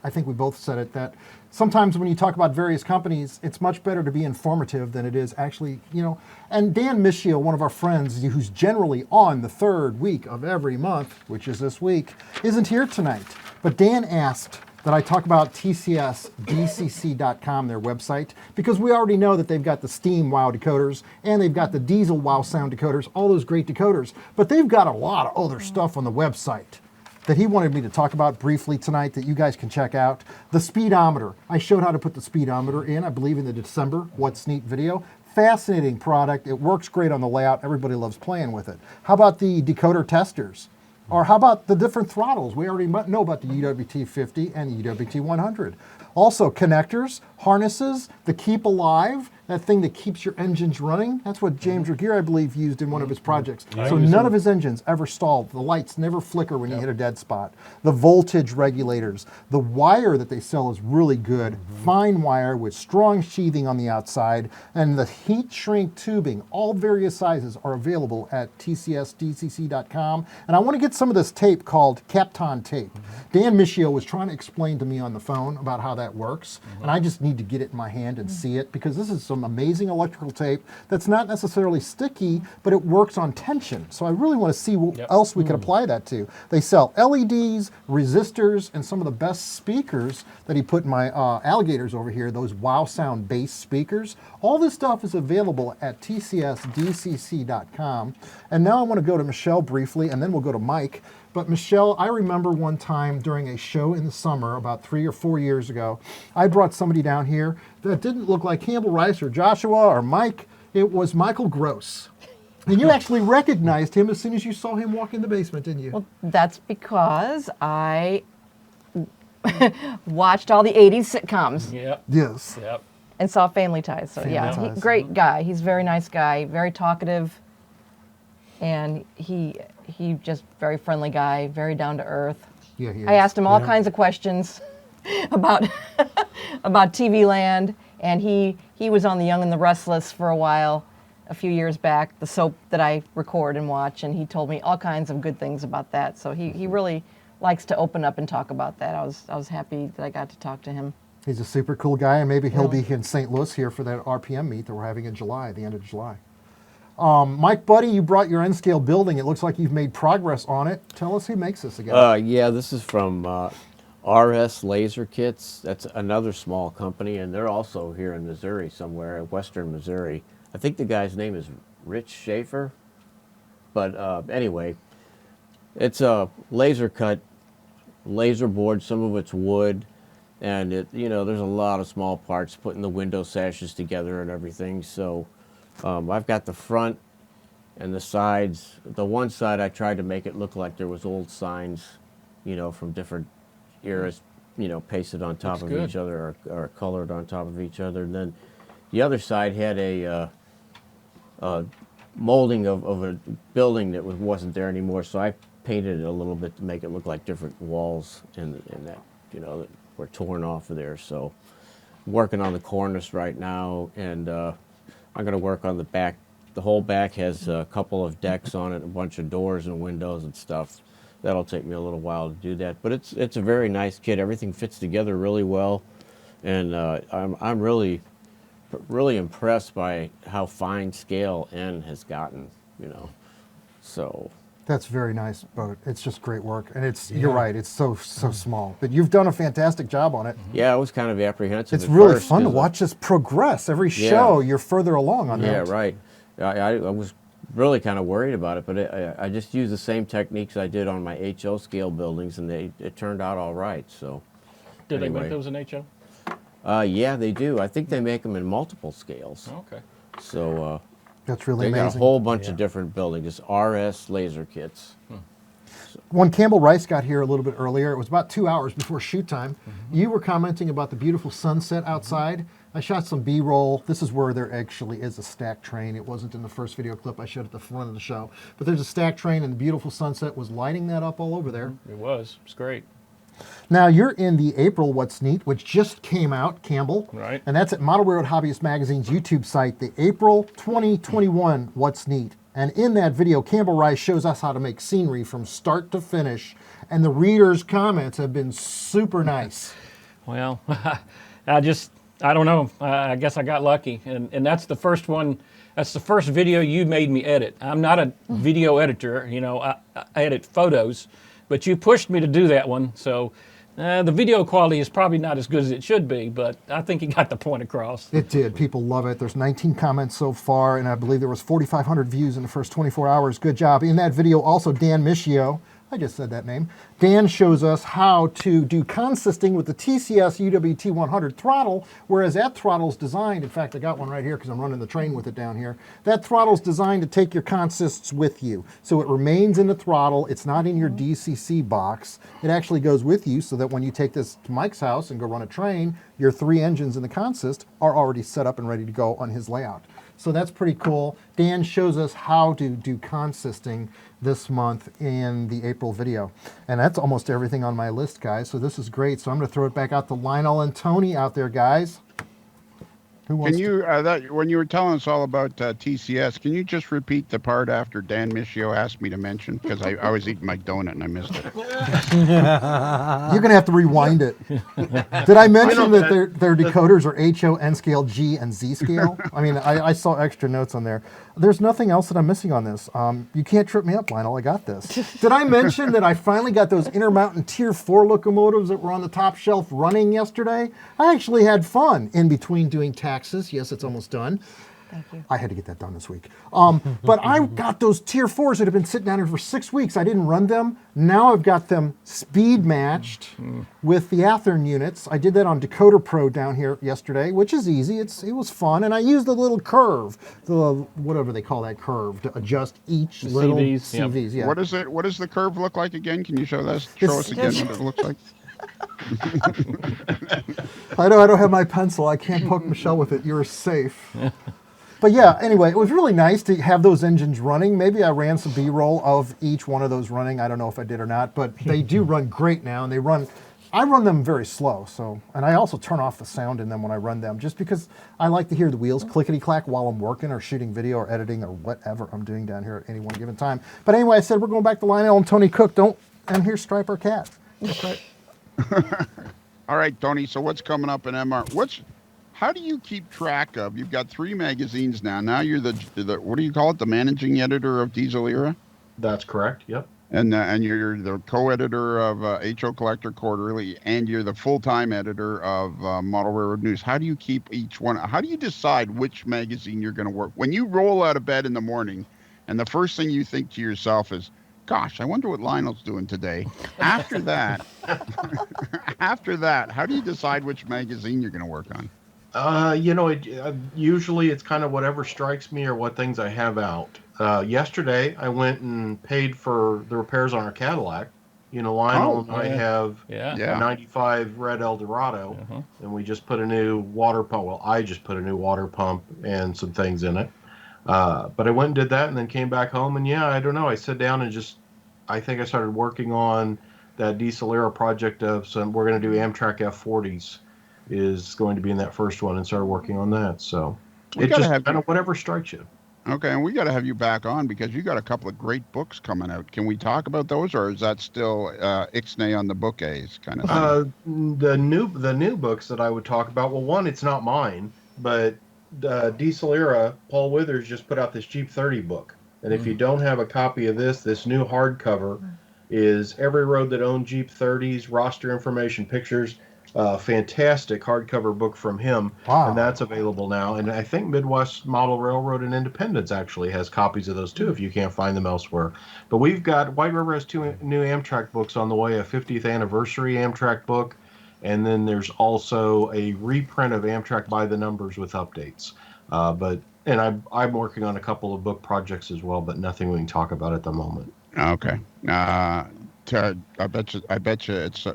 think we both said it, that sometimes when you talk about various companies, it's much better to be informative than it is actually, you know. And Dan Michele, one of our friends, who's generally on the 3rd week of every month, which is this week, isn't here tonight. But Dan asked that I talk about TCSDCC.com, their website, because we already know that they've got the steam wow decoders and they've got the diesel wow sound decoders, all those great decoders, but they've got a lot of other stuff on the website that he wanted me to talk about briefly tonight that you guys can check out. The speedometer. I showed how to put the speedometer in, I believe, in the December What's Neat video. Fascinating product. It works great on the layout. Everybody loves playing with it. How about the decoder testers? Or how about the different throttles? We already know about the EWT 50 and EWT 100. Also connectors, harnesses, the Keep Alive, that thing that keeps your engines running. That's what James Regier, I believe, used in one of his projects. I So use none them. of his engines ever stalled. The lights never flicker when you hit a dead spot. The voltage regulators. The wire that they sell is really good. Fine wire with strong sheathing on the outside. And the heat shrink tubing, all various sizes, are available at tcsdcc.com. And I want to get some of this tape called Kapton tape. Dan Michele was trying to explain to me on the phone about how that works. And I just need to get it in my hand and see it, because this is some amazing electrical tape that's not necessarily sticky, but it works on tension. So I really want to see what else we could apply that to. They sell LEDs, resistors, and some of the best speakers that he put in my alligators over here, those Wow Sound bass speakers. All this stuff is available at tcsdcc.com. And now I want to go to Michele briefly, and then we'll go to Mike. But Michele, I remember one time during a show in the summer, about 3 or 4 years ago, I brought somebody down here that didn't look like Campbell Rice or Joshua or Mike. It was Michael Gross. And you actually recognized him as soon as you saw him walk in the basement, didn't you? Well, that's because I watched all the 80s sitcoms Yep. Yes. Yep. and saw Family Ties. So yeah, Family Ties. great guy. He's a very nice guy, very talkative, and he just very friendly guy, very down to earth. Yeah, he is. I asked him all kinds of questions about about TV Land, and he was on The Young and the Restless for a while, a few years back, the soap that I record and watch, and he told me all kinds of good things about that. So he really likes to open up and talk about that. I was happy that I got to talk to him. He's a super cool guy, and maybe he'll be in St. Louis here for that RPM meet that we're having in July, the end of July. Mike Budde, you brought your N-scale building. It looks like you've made progress on it. Tell us who makes this again. Yeah, this is from RS Laser Kits. That's another small company, and they're also here in Missouri somewhere, western Missouri. I think the guy's name is Rich Schaefer. But anyway, it's a laser cut laser board. Some of it's wood, and there's a lot of small parts putting the window sashes together and everything. So I've got the front and the sides. The one side I tried to make it look like there was old signs, from different eras, pasted on top Looks of good. each other or colored on top of each other. And then the other side had a molding of a building that wasn't there anymore. So I painted it a little bit to make it look like different walls in that, that were torn off of there. So I'm working on the cornice right now, and I'm going to work on the back. The whole back has a couple of decks on it, a bunch of doors and windows and stuff. That'll take me a little while to do that, but it's a very nice kit. Everything fits together really well, and I'm really impressed by how fine scale N has gotten. So. That's very nice, but it's just great work. And you're right, it's so small. But you've done a fantastic job on it. Yeah, I was kind of apprehensive. It's at really first, fun to 'cause watch this progress. Every show, you're further along on that. Yeah, right. I was really kind of worried about it, but I just used the same techniques I did on my HO scale buildings, and it turned out all right. So, Did they anyway. make those in HO? Yeah, they do. I think they make them in multiple scales. Okay. So That's really they got a amazing. whole bunch of different buildings. It's RS laser kits. When Campbell Rice got here a little bit earlier, it was about 2 hours before shoot time, you were commenting about the beautiful sunset outside. I shot some B-roll. This is where there actually is a stack train. It wasn't in the first video clip I showed at the front of the show. But there's a stack train, and the beautiful sunset was lighting that up all over there. It was. It's great. Now, you're in the April What's Neat, which just came out, Campbell. Right. And that's at Model Railroad Hobbyist Magazine's YouTube site, the April 2021 What's Neat. And in that video, Campbell Rice shows us how to make scenery from start to finish. And the readers' comments have been super nice. Well, I don't know. I guess I got lucky. And that's the first one. That's the first video you made me edit. I'm not a video editor. I edit photos. But you pushed me to do that one. So the video quality is probably not as good as it should be. But I think you got the point across. It did. People love it. There's 19 comments so far, and I believe there was 4,500 views in the first 24 hours. Good job. In that video, also Dan Michele I just said that name. Dan shows us how to do consisting with the TCS UWT 100 throttle, whereas that throttle's designed, in fact, I got one right here because I'm running the train with it down here. That throttle's designed to take your consists with you. So it remains in the throttle. It's not in your DCC box. It actually goes with you so that when you take this to Mike's house and go run a train, your 3 engines in the consist are already set up and ready to go on his layout. So that's pretty cool. Dan shows us how to do consisting this month in the April video. And that's almost everything on my list, guys. So this is great. So I'm going to throw it back out to Lionel and Tony out there, guys. Who wants Can you, when you were telling us all about TCS, can you just repeat the part after Dan Michio asked me to mention? Because I was eating my donut and I missed it. You're going to have to rewind it. Did I mention that their decoders are HO, N scale, G, and Z scale? I mean, I saw extra notes on there. There's nothing else that I'm missing on this. You can't trip me up, Lionel. I got this. Did I mention that I finally got those InterMountain Tier 4 locomotives that were on the top shelf running yesterday? I actually had fun in between doing taxes. Yes, it's almost done. Thank you. I had to get that done this week. But I got those Tier 4s that have been sitting down here for 6 weeks. I didn't run them. Now I've got them speed matched with the Athearn units. I did that on Decoder Pro down here yesterday, which is easy. It was fun. And I used the little curve, the whatever they call that curve, to adjust each little CVs. Yeah. What is it? What does the curve look like again? Can you show us again what it looks like? I don't have my pencil. I can't poke Michelle with it. You're safe. But yeah, anyway, it was really nice to have those engines running. Maybe I ran some B-roll of each one of those running. I don't know if I did or not, but they do run great now, and I run them very slow. And I also turn off the sound in them when I run them, just because I like to hear the wheels clickety-clack while I'm working or shooting video or editing or whatever I'm doing down here at any one given time. But anyway, I said we're going back to Lionel and Tony Cook. And here's Stripe our cat. That's right. All right, Tony. So what's coming up in MR? How do you keep track of? You've got 3 magazines now. Now you're the what do you call it? The managing editor of Diesel Era. That's correct. Yep. And you're the co-editor of HO Collector Quarterly, and you're the full-time editor of Model Railroad News. How do you keep each one? How do you decide which magazine you're going to work? When you roll out of bed in the morning, and the first thing you think to yourself is, "Gosh, I wonder what Lionel's doing today." After that, how do you decide which magazine you're going to work on? Usually it's kind of whatever strikes me or what things I have out. Yesterday, I went and paid for the repairs on our Cadillac. Lionel and I have a 95 red Eldorado, and we just put a new water pump. Well, I just put a new water pump and some things in it. But I went and did that and then came back home. And I don't know. I sat down and I think I started working on that Diesel Era project of we're going to do Amtrak F40s. Is going to be in that first one, and started working on that. So it's just kind of whatever strikes you. Okay, and we got to have you back on because you got a couple of great books coming out. Can we talk about those, or is that still ixnay on the book A's kind of thing? The new books that I would talk about. Well, one, it's not mine, but Diesel Era. Paul Withers just put out this Jeep 30 book, and if you don't have a copy of this new hardcover is every road that owned Jeep 30s, roster information, pictures. Fantastic hardcover book from him, and that's available now. And I think Midwest Model Railroad and Independence actually has copies of those too, if you can't find them elsewhere. But we've got White River has 2 new Amtrak books on the way: a 50th anniversary Amtrak book, and then there's also a reprint of Amtrak by the numbers with updates. And I'm working on a couple of book projects as well, but nothing we can talk about at the moment. Okay. I bet you it's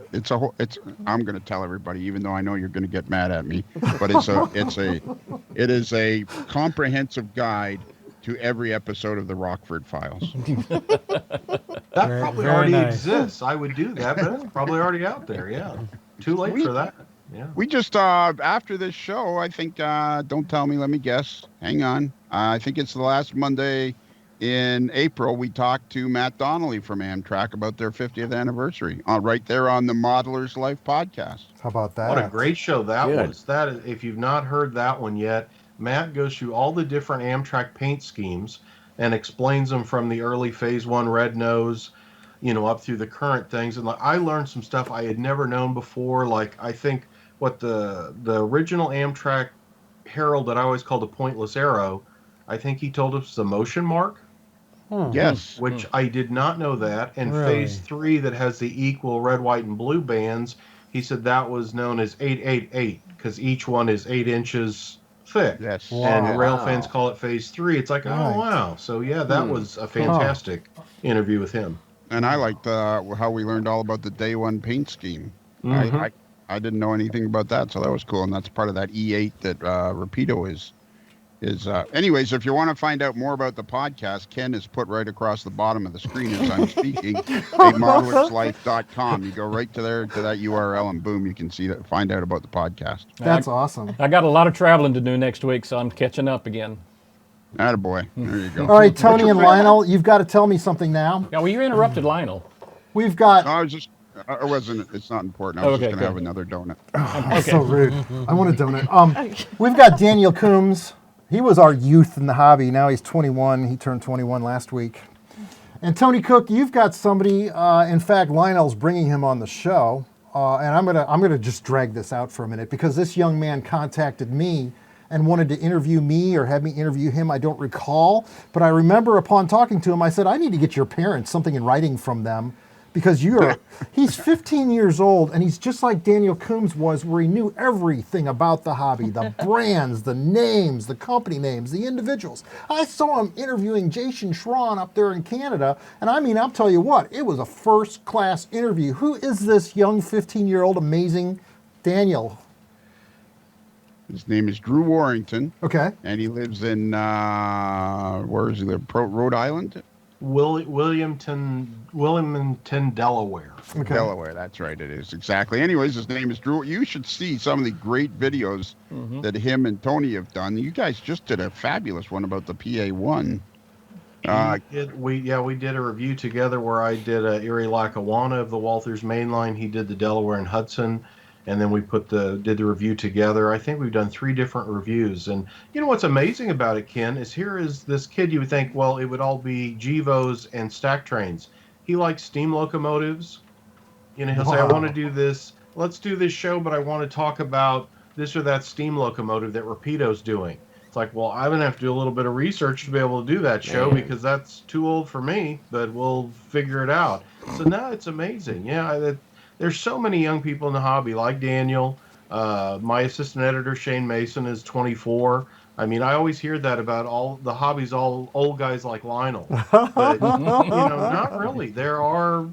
I'm going to tell everybody, even though I know you're going to get mad at me, but it is a comprehensive guide to every episode of the Rockford Files. That probably already exists. I would do that, but it's probably already out there. Yeah. Too late for that. Yeah. We just after this show, I think don't tell me, let me guess. Hang on. I think it's the last Monday in April, we talked to Matt Donnelly from Amtrak about their 50th anniversary, right there on the Modeler's Life podcast. How about that? What a great show that was. That is, if you've not heard that one yet, Matt goes through all the different Amtrak paint schemes and explains them from the early Phase 1 red nose, up through the current things. And I learned some stuff I had never known before. Like, I think what the original Amtrak Herald that I always called a pointless arrow, I think he told us the motion mark. Yes. which I did not know that. And Really? phase 3 that has the equal red, white, and blue bands, he said that was known as 888 because each one is 8 inches thick. Yes. And Wow. rail fans call it phase 3. It's like, oh, Right. wow. So, yeah, that was a fantastic interview with him. And I liked how we learned all about the day one paint scheme. Mhm. I didn't know anything about that, so that was cool. And that's part of that E8 that Rapido is. Anyways, if you want to find out more about the podcast, Ken is put right across the bottom of the screen as I'm speaking. amarlerslife.com. You go right to there to that URL, and boom, you can see that. Find out about the podcast. That's awesome. I got a lot of traveling to do next week, so I'm catching up again. Attaboy. There you go. All right, Tony and Lionel, you've got to tell me something now. Yeah, well, you interrupted Lionel. We've got. I was just. I wasn't. It's not important. I was Okay, just going to good. have another donut. That's so rude. I want a donut. We've got Daniel Coombs. He was our youth in the hobby. Now he's 21. He turned 21 last week. And Tony Cook, you've got somebody. In fact, Lionel's bringing him on the show, and I'm gonna just drag this out for a minute because this young man contacted me and wanted to interview me or have me interview him. I don't recall, but I remember upon talking to him, I said, I need to get your parents something in writing from them. Because he's 15 years old, and he's just like Daniel Coombs was, where he knew everything about the hobby, the brands, the names, the company names, the individuals. I saw him interviewing Jason Schrawn up there in Canada, and I mean, I'll tell you what, it was a first-class interview. Who is this young 15-year-old amazing Daniel? His name is Drew Warrington. Okay. And he lives in, where does he live? Rhode Island? Wilmington, Delaware. Okay. Delaware, that's right, it is. Exactly. Anyways, his name is Drew. You should see some of the great videos that him and Tony have done. You guys just did a fabulous one about the PA1. We did a review together where I did Erie Lackawanna of the Walthers Mainline. He did the Delaware and Hudson. And then we did the review together. I think we've done 3 different reviews. And you know what's amazing about it, Ken, is here is this kid you would think, well, it would all be Gevos and stack trains. He likes steam locomotives. You know, he'll say, I want to do this. Let's do this show, but I want to talk about this or that steam locomotive that Rapido's doing. It's like, well, I'm going to have to do a little bit of research to be able to do that show because that's too old for me, but we'll figure it out. So now it's amazing. Yeah, there's so many young people in the hobby, like Daniel. My assistant editor, Shane Mason, is 24. I mean, I always hear that about all the hobbies, all old guys like Lionel. But, not really. There are,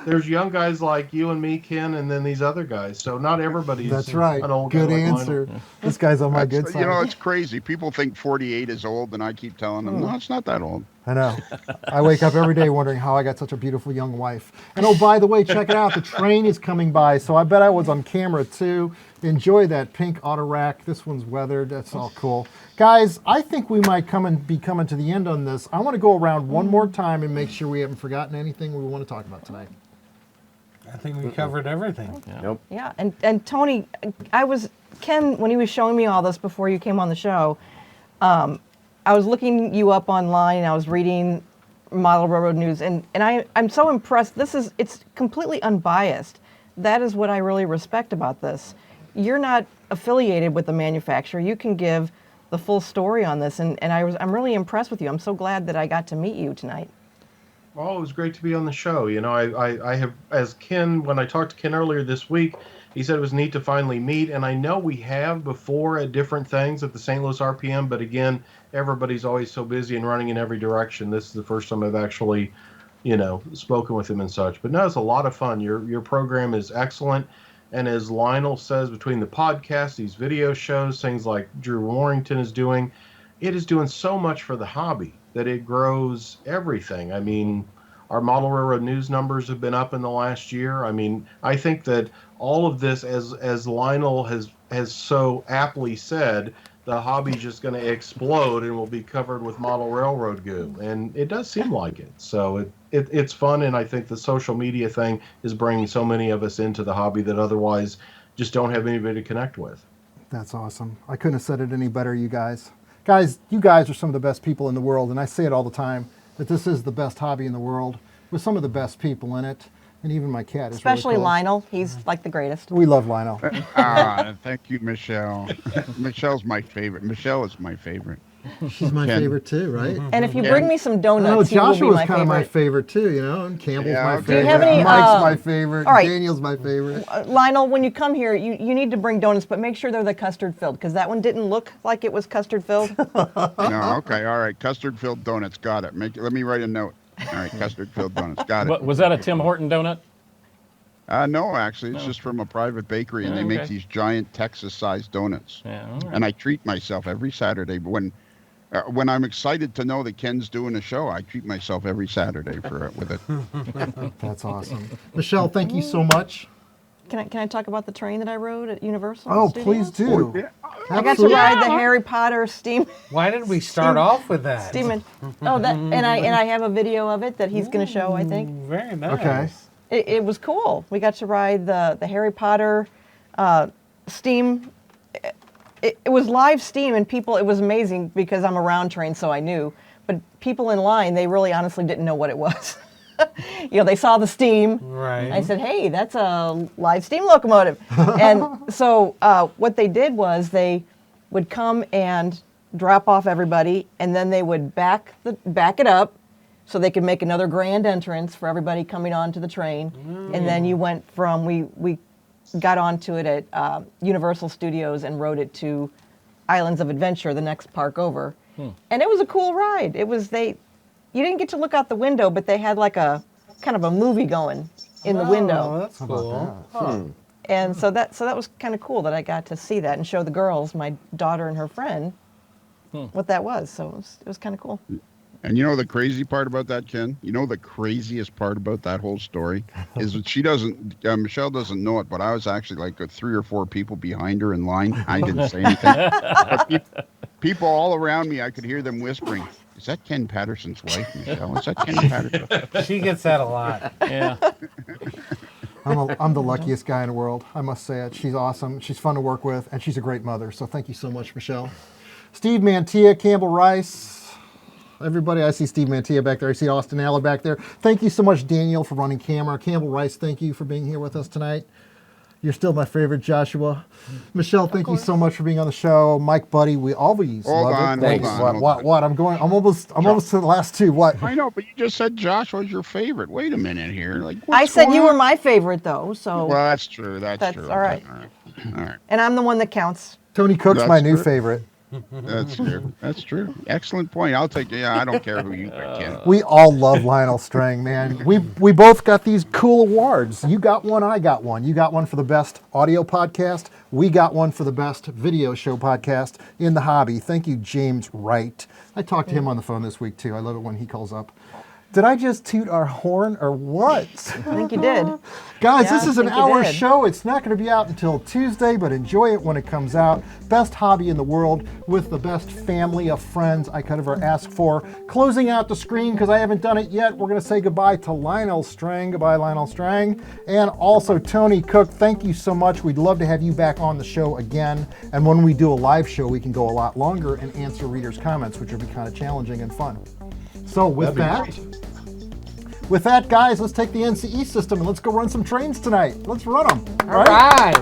there's young guys like you and me, Ken, and then these other guys. So not everybody's That's right. an old guy Good like answer. Lionel. This guy's on my good side. You know, it's crazy. People think 48 is old, and I keep telling them, no, it's not that old. I know. I wake up every day wondering how I got such a beautiful young wife. And oh, by the way, check it out. The train is coming by, so I bet I was on camera too. Enjoy that pink auto rack. This one's weathered. That's all cool. Guys, I think we might be coming to the end on this. I want to go around one more time and make sure we haven't forgotten anything we want to talk about tonight. I think we covered everything. Nope. Yeah, and Tony, Ken, when he was showing me all this before you came on the show, I was looking you up online, I was reading Model Railroad News, and I'm so impressed. It's completely unbiased. That is what I really respect about this. You're not affiliated with the manufacturer. You can give the full story on this, and I'm really impressed with you. I'm so glad that I got to meet you tonight. Oh, it was great to be on the show. You know, I have, as Ken, when I talked to Ken earlier this week, he said it was neat to finally meet, and I know we have before at different things at the St. Louis RPM, but again, everybody's always so busy and running in every direction. This is the first time I've actually, spoken with him and such. But no, it's a lot of fun. Your program is excellent, and as Lionel says, between the podcast, these video shows, things like Drew Warrington is doing, it is doing so much for the hobby that it grows everything. I mean, our Model Railroad News numbers have been up in the last year. I mean, I think that all of this, as Lionel has so aptly said, the hobby's just going to explode and will be covered with model railroad goo. And it does seem like it. So it's fun, and I think the social media thing is bringing so many of us into the hobby that otherwise just don't have anybody to connect with. That's awesome. I couldn't have said it any better, you guys. Guys, you guys are some of the best people in the world, and I say it all the time, that this is the best hobby in the world, with some of the best people in it, and even my cat is Especially really cool. Lionel. He's like the greatest. We love Lionel. Thank you, Michelle. Michelle's my favorite. Michelle is my favorite. She's my Ken. favorite too, right? And if you bring me some I know donuts, you will be Joshua's my kind of my favorite. favorite too, you know, and Campbell's Yeah, my okay. favorite. Do you have any, Mike's my favorite. all right. Daniel's my favorite. Lionel, when you come here, you need to bring donuts, but make sure they're the custard filled, because that one didn't look like it was custard filled. No, okay, all right. Custard filled donuts. Got it. Let me write a note. All right, custard filled donuts. Got it. What, was that a Tim Horton donut? No, actually, it's just from a private bakery, and they make Okay. these giant Texas-sized donuts. Yeah. All right. And I treat myself every Saturday. When I'm excited to know that Ken's doing a show, I treat myself every Saturday with it. That's awesome. Michele, thank you so much. Can I talk about the train that I rode at Universal Oh, Studios? please do. I got to ride the Harry Potter steam. Why did we start off with that? Steaming. Oh, that and I have a video of it that he's going to show. I think Very nice. Okay. it was cool. We got to ride the Harry Potter steam. It was live steam, and people. It was amazing because I'm around train, so I knew. But people in line, they really honestly didn't know what it was. They saw the steam. Right. I said, hey, that's a live steam locomotive. And so what they did was they would come and drop off everybody, and then they would back it up so they could make another grand entrance for everybody coming onto the train. And then you went from, we got onto it at Universal Studios and rode it to Islands of Adventure, the next park over. And it was a cool ride. You didn't get to look out the window, but they had like a kind of a movie going in the Oh, window. that's cool. Huh. And so that was kind of cool that I got to see that and show the girls, my daughter and her friend, what that was. So it was kind of cool. And you know the crazy part about that, Ken? You know the craziest part about that whole story is that Michele doesn't know it, but I was actually like 3 or 4 people behind her in line. I didn't say anything. But people all around me, I could hear them whispering, is that Ken Patterson's wife, Michele? Is that Ken Patterson? She gets that a lot. Yeah. I'm the luckiest guy in the world. I must say it. She's awesome. She's fun to work with, and she's a great mother. So thank you so much, Michele. Steve Mantia, Campbell Rice. Everybody, I see Steve Mantia back there. I see Austin Aller back there. Thank you so much, Daniel, for running camera. Campbell Rice, thank you for being here with us tonight. You're still my favorite, Joshua. Michele, thank you so much for being on the show. Mike Budde, we always Hold love on, it. hold Thanks. on, What? I'm almost to the last 2. What? I know, but you just said Joshua's your favorite. Wait a minute here. Like, I what's said going you were on? my favorite, though. So Well, that's true. That's true. all right. All right. And I'm the one that counts. Tony Cook's That's my new true. favorite. That's true. That's true. Excellent point. I'll take it. Yeah, I don't care who you pick, Ken. We all love Lionel Strang, man. We both got these cool awards. You got one, I got one. You got one for the best audio podcast. We got one for the best video show podcast in the hobby. Thank you, James Wright. I talked to him on the phone this week, too. I love it when he calls up. Did I just toot our horn or what? I think you did. Guys, Yeah, this I is an think you hour did. show. It's not going to be out until Tuesday, but enjoy it when it comes out. Best hobby in the world with the best family of friends I could ever ask for. Closing out the screen, because I haven't done it yet, we're going to say goodbye to Lionel Strang. Goodbye, Lionel Strang. And also Tony Cook, thank you so much. We'd love to have you back on the show again. And when we do a live show, we can go a lot longer and answer readers' comments, which will be kind of challenging and fun. So with With that, guys, let's take the NCE system and let's go run some trains tonight. Let's run them. All right.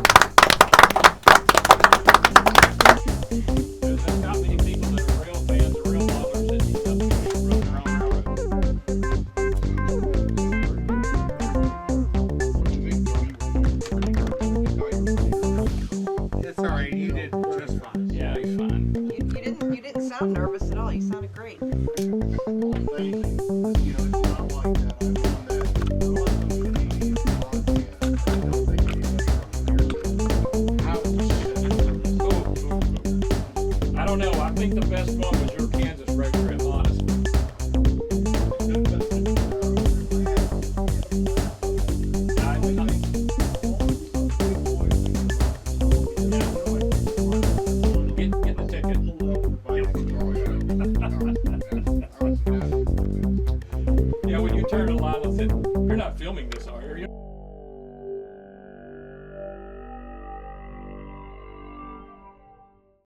There's not many people that are real fans or real lovers that you come to run around the road. It's all right. You did just fine. Yeah, he's fine. You didn't sound nervous at all. You sounded great. I don't know. I think the best one was your Kansas road trip, honestly. Get the ticket. Yeah, when you turned to Lionel and said, "You're not filming me."